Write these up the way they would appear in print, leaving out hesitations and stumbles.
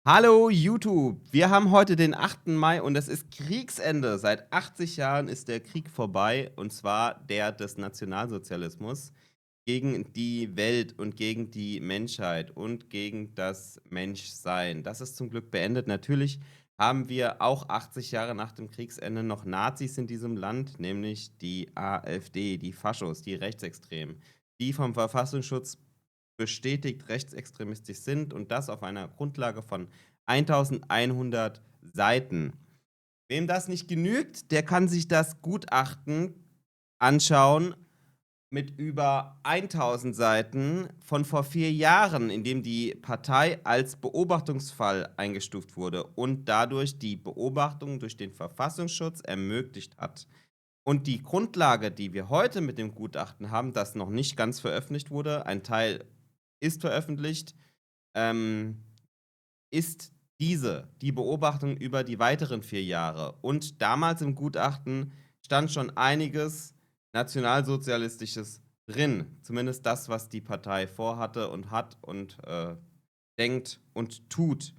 Hallo YouTube, wir haben heute den 8. Mai und es ist Kriegsende. Seit 80 Jahren ist der Krieg vorbei, und zwar der des Nationalsozialismus gegen die Welt und gegen die Menschheit und gegen das Menschsein. Das ist zum Glück beendet. Natürlich haben wir auch 80 Jahre nach dem Kriegsende noch Nazis in diesem Land, nämlich die AfD, die Faschos, die Rechtsextremen, die vom Verfassungsschutz bestätigt rechtsextremistisch sind, und das auf einer Grundlage von 1100 Seiten. Wem das nicht genügt, der kann sich das Gutachten anschauen mit über 1000 Seiten von vor 4 Jahren, in dem die Partei als Beobachtungsfall eingestuft wurde und dadurch die Beobachtung durch den Verfassungsschutz ermöglicht hat. Und die Grundlage, die wir heute mit dem Gutachten haben, das noch nicht ganz veröffentlicht wurde, ein Teil ist veröffentlicht, ähm, ist die Beobachtung über die weiteren 4 Jahre. Und damals im Gutachten stand schon einiges Nationalsozialistisches drin. Zumindest das, was die Partei vorhatte und hat und denkt und tut.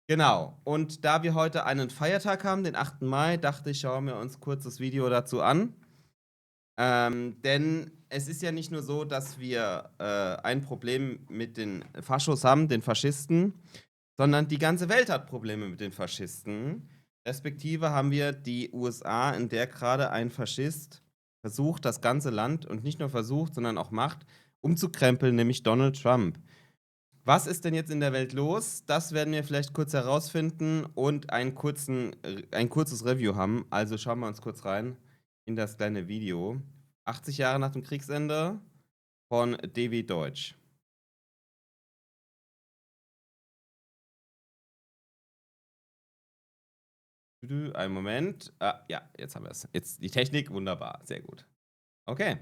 Genau. Und da wir heute einen Feiertag haben, den 8. Mai, dachte ich, schauen wir uns kurz das Video dazu an. Denn es ist ja nicht nur so, dass wir ein Problem mit den Faschos haben, den Faschisten, sondern die ganze Welt hat Probleme mit den Faschisten. Respektive haben wir die USA, in der gerade ein Faschist versucht, das ganze Land, und nicht nur versucht, sondern auch macht, umzukrempeln, nämlich Donald Trump. Was ist denn jetzt in der Welt los? Das werden wir vielleicht kurz herausfinden und ein kurzes Review haben. Also schauen wir uns kurz rein in das kleine Video. 80 Jahre nach dem Kriegsende von Devi Deutsch. Einen Moment. Ah, ja, jetzt haben wir es. Jetzt die Technik, wunderbar, sehr gut. Okay.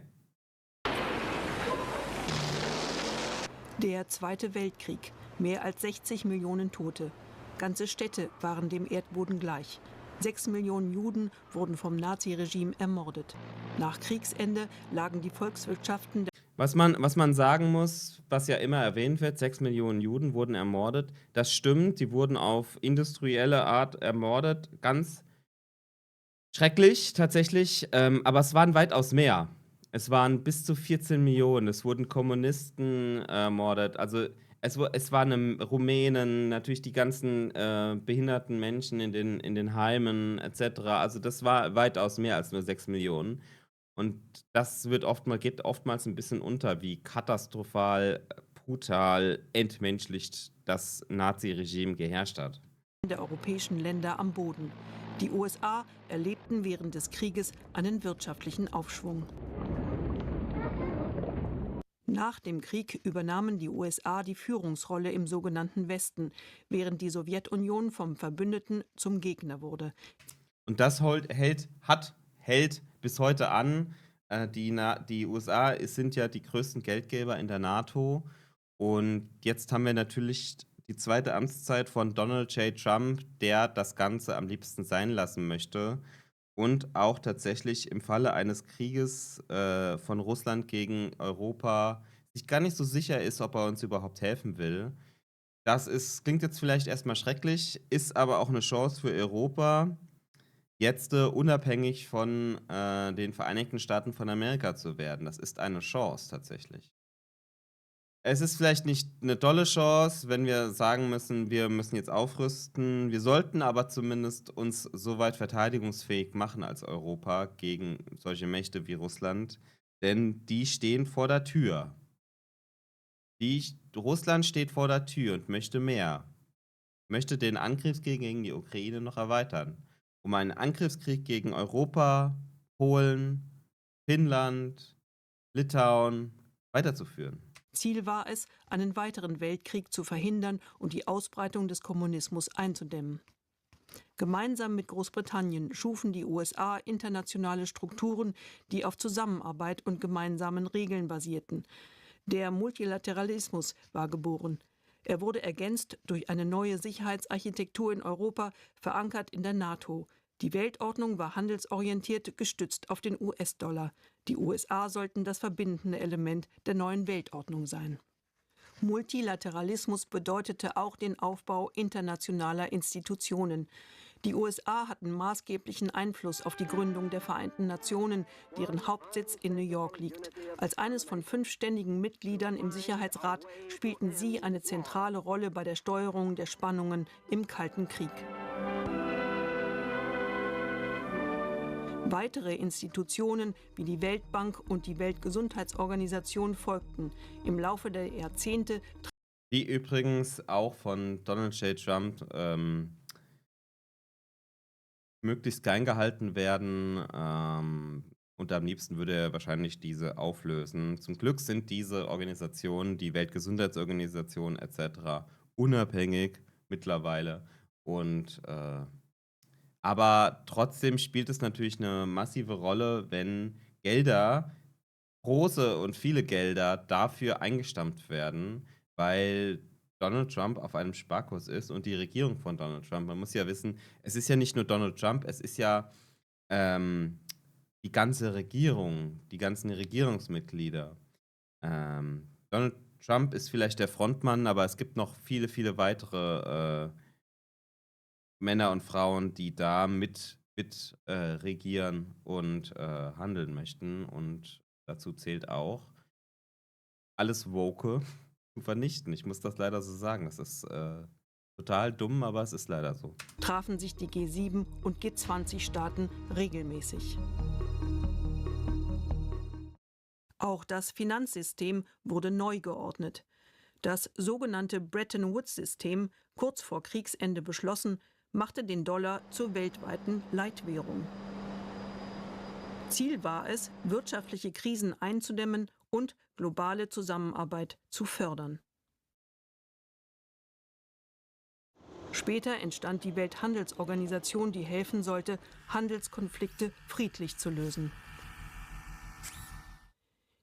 Der Zweite Weltkrieg. Mehr als 60 Millionen Tote. Ganze Städte waren dem Erdboden gleich. 6 Millionen Juden wurden vom Naziregime ermordet. Nach Kriegsende lagen die Volkswirtschaften Was man sagen muss, was ja immer erwähnt wird, 6 Millionen Juden wurden ermordet. Das stimmt, sie wurden auf industrielle Art ermordet. Ganz schrecklich, tatsächlich. Aber es waren weitaus mehr. Es waren bis zu 14 Millionen. Es wurden Kommunisten ermordet. Also es waren Rumänen, natürlich die ganzen behinderten Menschen in den Heimen etc. Also das war weitaus mehr als nur 6 Millionen. Und das geht oftmals ein bisschen unter, wie katastrophal, brutal, entmenschlicht das Naziregime geherrscht hat. der europäischen Länder am Boden. Die USA erlebten während des Krieges einen wirtschaftlichen Aufschwung. Nach dem Krieg übernahmen die USA die Führungsrolle im sogenannten Westen, während die Sowjetunion vom Verbündeten zum Gegner wurde. Und das hält bis heute an. Die USA sind ja die größten Geldgeber in der NATO. Und jetzt haben wir natürlich die zweite Amtszeit von Donald J. Trump, der das Ganze am liebsten sein lassen möchte. Und auch tatsächlich im Falle eines Krieges von Russland gegen Europa sich gar nicht so sicher ist, ob er uns überhaupt helfen will. Klingt jetzt vielleicht erstmal schrecklich, ist aber auch eine Chance für Europa, jetzt unabhängig von den Vereinigten Staaten von Amerika zu werden. Das ist eine Chance tatsächlich. Es ist vielleicht nicht eine tolle Chance, wenn wir sagen müssen, wir müssen jetzt aufrüsten. Wir sollten aber zumindest uns soweit verteidigungsfähig machen als Europa gegen solche Mächte wie Russland, denn die stehen vor der Tür. Russland steht vor der Tür und möchte mehr. Möchte den Angriffskrieg gegen die Ukraine noch erweitern, um einen Angriffskrieg gegen Europa, Polen, Finnland, Litauen weiterzuführen. Ziel war es, einen weiteren Weltkrieg zu verhindern und die Ausbreitung des Kommunismus einzudämmen. Gemeinsam mit Großbritannien schufen die USA internationale Strukturen, die auf Zusammenarbeit und gemeinsamen Regeln basierten. Der Multilateralismus war geboren. Er wurde ergänzt durch eine neue Sicherheitsarchitektur in Europa, verankert in der NATO. Die Weltordnung war handelsorientiert, gestützt auf den US-Dollar. Die USA sollten das verbindende Element der neuen Weltordnung sein. Multilateralismus bedeutete auch den Aufbau internationaler Institutionen. Die USA hatten maßgeblichen Einfluss auf die Gründung der Vereinten Nationen, deren Hauptsitz in New York liegt. Als eines von 5 ständigen Mitgliedern im Sicherheitsrat spielten sie eine zentrale Rolle bei der Steuerung der Spannungen im Kalten Krieg. Weitere Institutionen wie die Weltbank und die Weltgesundheitsorganisation folgten. Im Laufe der Jahrzehnte Die übrigens auch von Donald J. Trump möglichst klein gehalten werden. Und am liebsten würde er wahrscheinlich diese auflösen. Zum Glück sind diese Organisationen, die Weltgesundheitsorganisation etc., unabhängig mittlerweile. Aber trotzdem spielt es natürlich eine massive Rolle, wenn Gelder, große und viele Gelder, dafür eingestampft werden, weil Donald Trump auf einem Sparkurs ist und die Regierung von Donald Trump. Man muss ja wissen, es ist ja nicht nur Donald Trump, es ist ja ähm, die ganze Regierung, die ganzen Regierungsmitglieder. Donald Trump ist vielleicht der Frontmann, aber es gibt noch viele, viele weitere Männer und Frauen, die da mit regieren und handeln möchten. Und dazu zählt auch, alles Woke zu vernichten. Ich muss das leider so sagen. Das ist total dumm, aber es ist leider so. trafen sich die G7 und G20-Staaten regelmäßig. Auch das Finanzsystem wurde neu geordnet. Das sogenannte Bretton-Woods-System, kurz vor Kriegsende beschlossen, machte den Dollar zur weltweiten Leitwährung. Ziel war es, wirtschaftliche Krisen einzudämmen und globale Zusammenarbeit zu fördern. Später entstand die Welthandelsorganisation, die helfen sollte, Handelskonflikte friedlich zu lösen.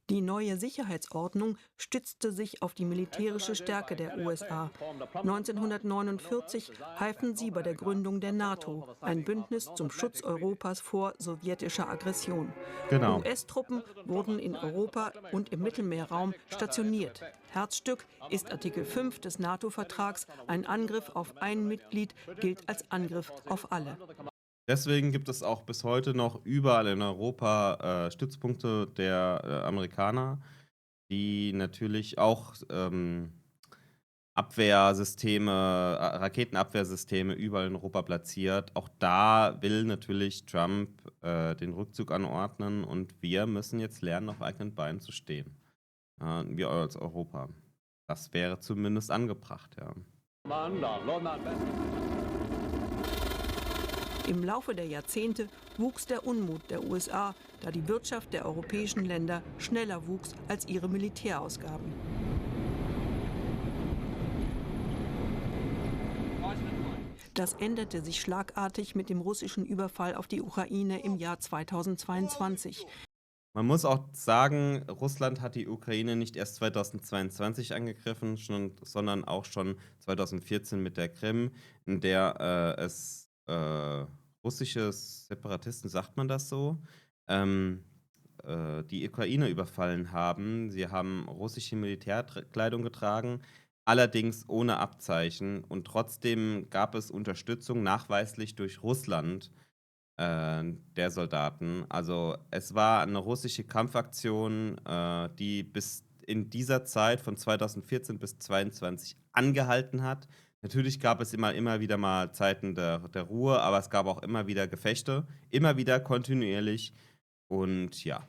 Die neue Sicherheitsordnung stützte sich auf die militärische Stärke der USA. 1949 halfen sie bei der Gründung der NATO, ein Bündnis zum Schutz Europas vor sowjetischer Aggression. Genau. US-Truppen wurden in Europa und im Mittelmeerraum stationiert. Herzstück ist Artikel 5 des NATO-Vertrags. Ein Angriff auf ein Mitglied gilt als Angriff auf alle. Deswegen gibt es auch bis heute noch überall in Europa Stützpunkte der Amerikaner, die natürlich auch Abwehrsysteme, Raketenabwehrsysteme überall in Europa platziert. Auch da will natürlich Trump den Rückzug anordnen und wir müssen jetzt lernen, auf eigenen Beinen zu stehen. Wir als Europa. Das wäre zumindest angebracht, ja. Im Laufe der Jahrzehnte wuchs der Unmut der USA, da die Wirtschaft der europäischen Länder schneller wuchs als ihre Militärausgaben. Das änderte sich schlagartig mit dem russischen Überfall auf die Ukraine im Jahr 2022. Man muss auch sagen, Russland hat die Ukraine nicht erst 2022 angegriffen, sondern auch schon 2014 mit der Krim, in der es russische Separatisten, sagt man das so, die Ukraine überfallen haben. Sie haben russische Militärkleidung getragen, allerdings ohne Abzeichen. Und trotzdem gab es Unterstützung nachweislich durch Russland der Soldaten. Also es war eine russische Kampfaktion, die bis in dieser Zeit von 2014 bis 2022 angehalten hat. Natürlich gab es immer wieder mal Zeiten der Ruhe, aber es gab auch immer wieder Gefechte, immer wieder kontinuierlich. Und ja,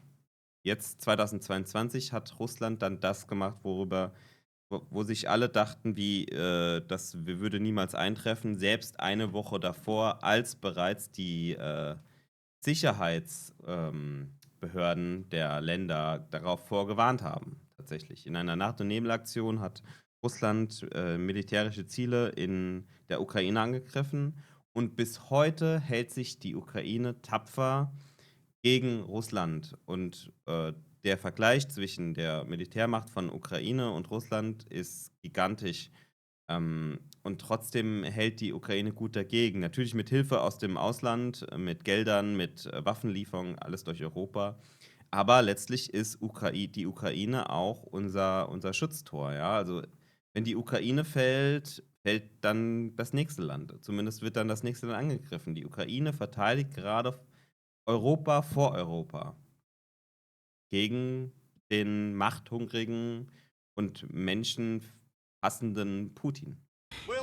jetzt 2022 hat Russland dann das gemacht, wo sich alle dachten, das würde niemals eintreffen, selbst eine Woche davor, als bereits die Sicherheitsbehörden der Länder darauf vorgewarnt haben. Tatsächlich. In einer Nacht- und Nebelaktion hat Russland militärische Ziele in der Ukraine angegriffen und bis heute hält sich die Ukraine tapfer gegen Russland. Und der Vergleich zwischen der Militärmacht von Ukraine und Russland ist gigantisch. Und trotzdem hält die Ukraine gut dagegen. Natürlich mit Hilfe aus dem Ausland, mit Geldern, mit Waffenlieferungen, alles durch Europa. Aber letztlich ist die Ukraine auch unser Schutztor. Ja? Also Wenn die Ukraine fällt, fällt dann das nächste Land. Zumindest wird dann das nächste Land angegriffen. Die Ukraine verteidigt gerade Europa vor Europa gegen den machthungrigen und menschenhassenden Putin.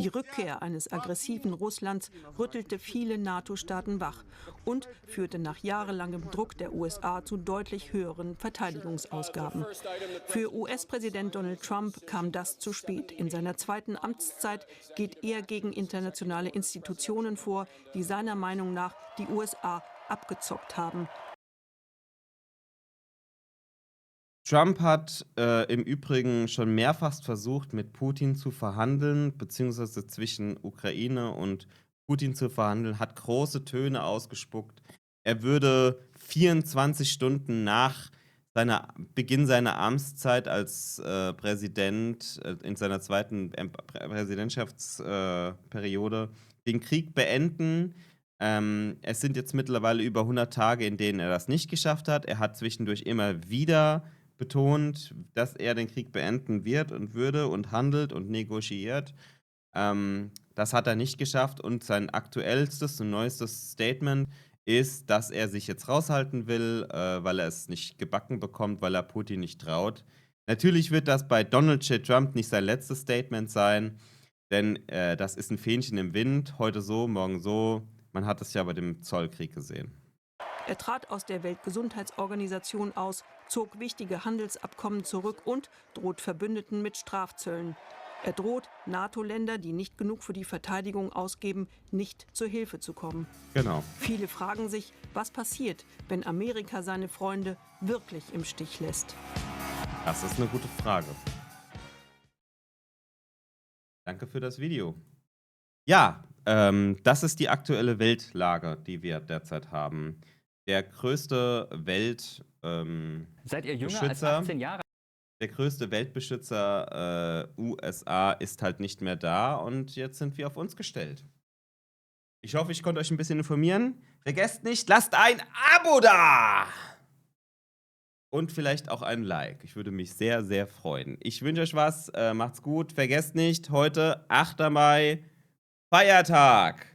Die Rückkehr eines aggressiven Russlands rüttelte viele NATO-Staaten wach und führte nach jahrelangem Druck der USA zu deutlich höheren Verteidigungsausgaben. Für US-Präsident Donald Trump kam das zu spät. In seiner zweiten Amtszeit geht er gegen internationale Institutionen vor, die seiner Meinung nach die USA abgezockt haben. Trump hat im Übrigen schon mehrfach versucht, mit Putin zu verhandeln, beziehungsweise zwischen Ukraine und Putin zu verhandeln, hat große Töne ausgespuckt. Er würde 24 Stunden nach Beginn seiner Amtszeit als Präsident in seiner zweiten Präsidentschaftsperiode den Krieg beenden. Es sind jetzt mittlerweile über 100 Tage, in denen er das nicht geschafft hat. Er hat zwischendurch immer wieder betont, dass er den Krieg beenden wird und würde und handelt und negotiiert. Das hat er nicht geschafft und sein aktuellstes und neuestes Statement ist, dass er sich jetzt raushalten will, weil er es nicht gebacken bekommt, weil er Putin nicht traut. Natürlich wird das bei Donald J. Trump nicht sein letztes Statement sein, denn das ist ein Fähnchen im Wind, heute so, morgen so. Man hat es ja bei dem Zollkrieg gesehen. Er trat aus der Weltgesundheitsorganisation aus, zog wichtige Handelsabkommen zurück und droht Verbündeten mit Strafzöllen. Er droht, NATO-Länder, die nicht genug für die Verteidigung ausgeben, nicht zur Hilfe zu kommen. Genau. Viele fragen sich, was passiert, wenn Amerika seine Freunde wirklich im Stich lässt. Das ist eine gute Frage. Danke für das Video. Ja, das ist die aktuelle Weltlage, die wir derzeit haben. Der größte Seid ihr jünger als Beschützer, 18 Jahre? der größte Weltbeschützer USA ist halt nicht mehr da und jetzt sind wir auf uns gestellt. Ich hoffe, ich konnte euch ein bisschen informieren. Vergesst nicht, lasst ein Abo da! Und vielleicht auch ein Like. Ich würde mich sehr, sehr freuen. Ich wünsche euch was. Macht's gut. Vergesst nicht, heute 8. Mai, Feiertag.